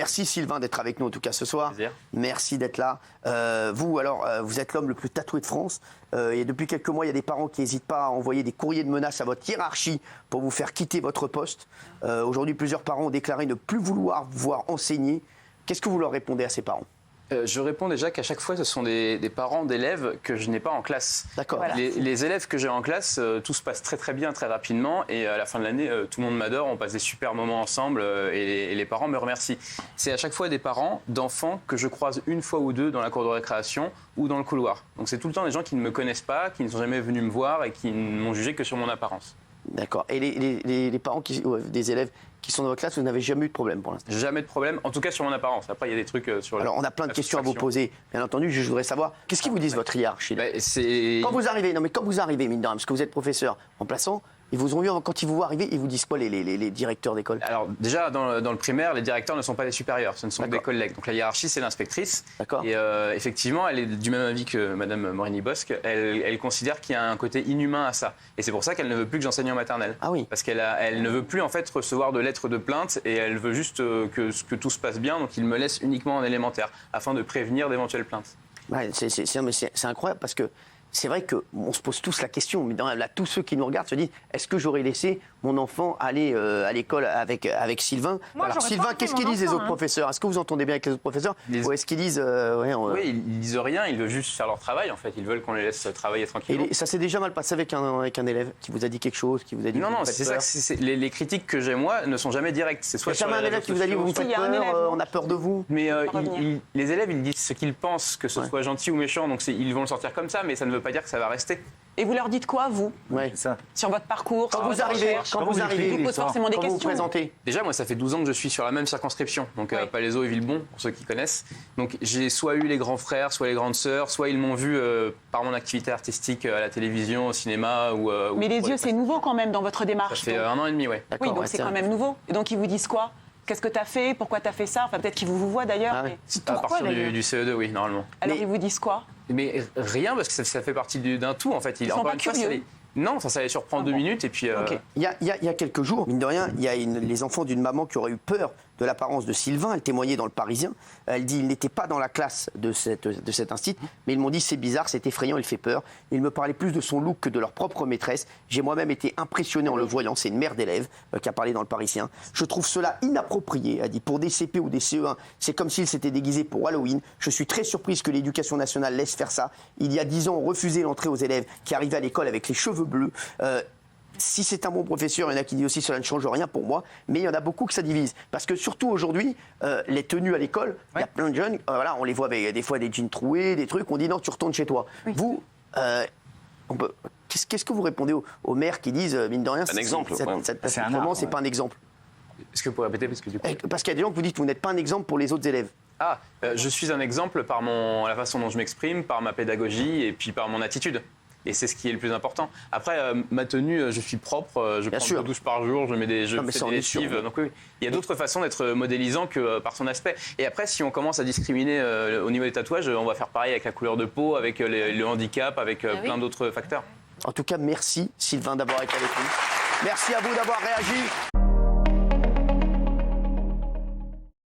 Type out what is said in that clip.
Merci Sylvain d'être avec nous en tout cas ce soir. Plaisir. Merci d'être là. Vous êtes l'homme le plus tatoué de France. Et depuis quelques mois, il y a des parents qui n'hésitent pas à envoyer des courriers de menaces à votre hiérarchie pour vous faire quitter votre poste. Aujourd'hui, plusieurs parents ont déclaré ne plus vouloir vous voir enseigner. Qu'est-ce que vous leur répondez à ces parents ? Je réponds déjà qu'à chaque fois, ce sont des parents d'élèves que je n'ai pas en classe. D'accord. Voilà. Les élèves que j'ai en classe, tout se passe très très bien, très rapidement. Et à la fin de l'année, tout le monde m'adore, on passe des super moments ensemble et les parents me remercient. C'est à chaque fois des parents d'enfants que je croise une fois ou deux dans la cour de récréation ou dans le couloir. Donc c'est tout le temps des gens qui ne me connaissent pas, qui ne sont jamais venus me voir et qui ne m'ont jugé que sur mon apparence. D'accord. Et les parents des élèves qui sont dans votre classe, vous n'avez jamais eu de problème pour l'instant ? Jamais de problème, en tout cas sur mon apparence. Après, il y a des trucs sur Alors, on a plein de questions à vous poser. Bien entendu, je voudrais savoir, qu'est-ce qu'ils vous disent votre hiérarchie ? Quand vous arrivez, mine de rien, parce que vous êtes professeur remplaçant, ils vous ont vu, quand ils vous voient arriver, ils vous disent quoi, les directeurs d'école ? Alors déjà, dans le primaire, les directeurs ne sont pas des supérieurs, ce ne sont que des collègues. Donc la hiérarchie, c'est l'inspectrice. D'accord. Et effectivement, elle est du même avis que Madame Morini-Bosque. Elle considère qu'il y a un côté inhumain à ça. Et c'est pour ça qu'elle ne veut plus que j'enseigne en maternelle. Ah oui. Parce qu'elle ne veut plus en fait recevoir de lettres de plainte et elle veut juste que tout se passe bien. Donc il me laisse uniquement en élémentaire afin de prévenir d'éventuelles plaintes. Ouais, c'est incroyable parce que c'est vrai qu'on se pose tous la question, mais là, tous ceux qui nous regardent se disent est-ce que j'aurais laissé mon enfant aller à l'école avec Sylvain ? Alors Sylvain, qu'est-ce qu'ils disent les autres professeurs ? Est-ce que vous entendez bien avec les autres professeurs ? Ou est-ce qu'ils disent Oui, ils disent rien, ils veulent juste faire leur travail en fait, ils veulent qu'on les laisse travailler tranquillement. Et ça s'est déjà mal passé avec un élève qui vous a dit quelque chose, qui vous a dit Non, c'est ça. Les critiques que j'ai moi ne sont jamais directes. C'est soit jamais un élève qui vous a dit vous me faites peur, on a peur de vous. Mais les élèves, ils disent ce qu'ils pensent, que ce soit gentil ou méchant, donc ils vont le sortir comme ça, mais ça ne veut pas dire que ça va rester. Et vous leur dites quoi, vous ? Ouais. Sur votre parcours, Quand vous arrivez, ils vous posent forcément des quand vous questions. vous présentez. Déjà, moi, ça fait 12 ans que je suis sur la même circonscription, donc Palaiseau et Villebon, pour ceux qui connaissent. Donc j'ai soit eu les grands frères, soit les grandes sœurs, soit ils m'ont vu par mon activité artistique à la télévision, au cinéma ou. Mais les yeux, c'est nouveau quand même dans votre démarche. Ça fait 1 an et demi, ouais. Oui, donc c'est quand même nouveau. Et donc ils vous disent quoi ? Qu'est-ce que tu as fait ? Pourquoi tu as fait ça ? Enfin, peut-être qu'ils vous voient d'ailleurs. Ah ouais. À partir du CE2, oui, normalement. Alors ils vous disent quoi ? Mais rien, parce que ça fait partie d'un tout, en fait. Ils sont pas curieux. Non, ça allait surprendre 2 minutes et puis. Ok. Il y a quelques jours, mine de rien, il y a les enfants d'une maman qui aurait eu peur de l'apparence de Sylvain. Elle témoignait dans Le Parisien. Elle dit il n'était pas dans la classe de cet institut, mais ils m'ont dit c'est bizarre, c'est effrayant, il fait peur. Ils me parlaient plus de son look que de leur propre maîtresse. J'ai moi-même été impressionné en le voyant. C'est une mère d'élève qui a parlé dans Le Parisien. Je trouve cela inapproprié, a dit, pour des CP ou des CE1. C'est comme s'ils s'étaient déguisés pour Halloween. Je suis très surprise que l'éducation nationale laisse faire ça. Il y a 10 ans, on refusait l'entrée aux élèves qui arrivaient à l'école avec les cheveux bleus. Si c'est un bon professeur, il y en a qui disent aussi cela ne change rien pour moi, mais il y en a beaucoup que ça divise. Parce que surtout aujourd'hui, les tenues à l'école, il y a plein de jeunes, on les voit avec des fois des jeans troués, des trucs, on dit non, tu retournes chez toi. Oui. Vous, qu'est-ce que vous répondez aux mères qui disent, mine de rien, un exemple. C'est pas un exemple. Est-ce que vous pouvez répéter Parce qu'il y a des gens qui vous disent que vous n'êtes pas un exemple pour les autres élèves. Je suis un exemple par la façon dont je m'exprime, par ma pédagogie et puis par mon attitude. Et c'est ce qui est le plus important. Après, ma tenue, je suis propre, je prends 2 douches par jour, je fais des lessives. Donc oui, il y a d'autres façons d'être modélisant que par son aspect. Et après, si on commence à discriminer au niveau des tatouages, on va faire pareil avec la couleur de peau, avec le handicap, avec plein d'autres facteurs. En tout cas, merci Sylvain d'avoir été avec nous. Merci à vous d'avoir réagi.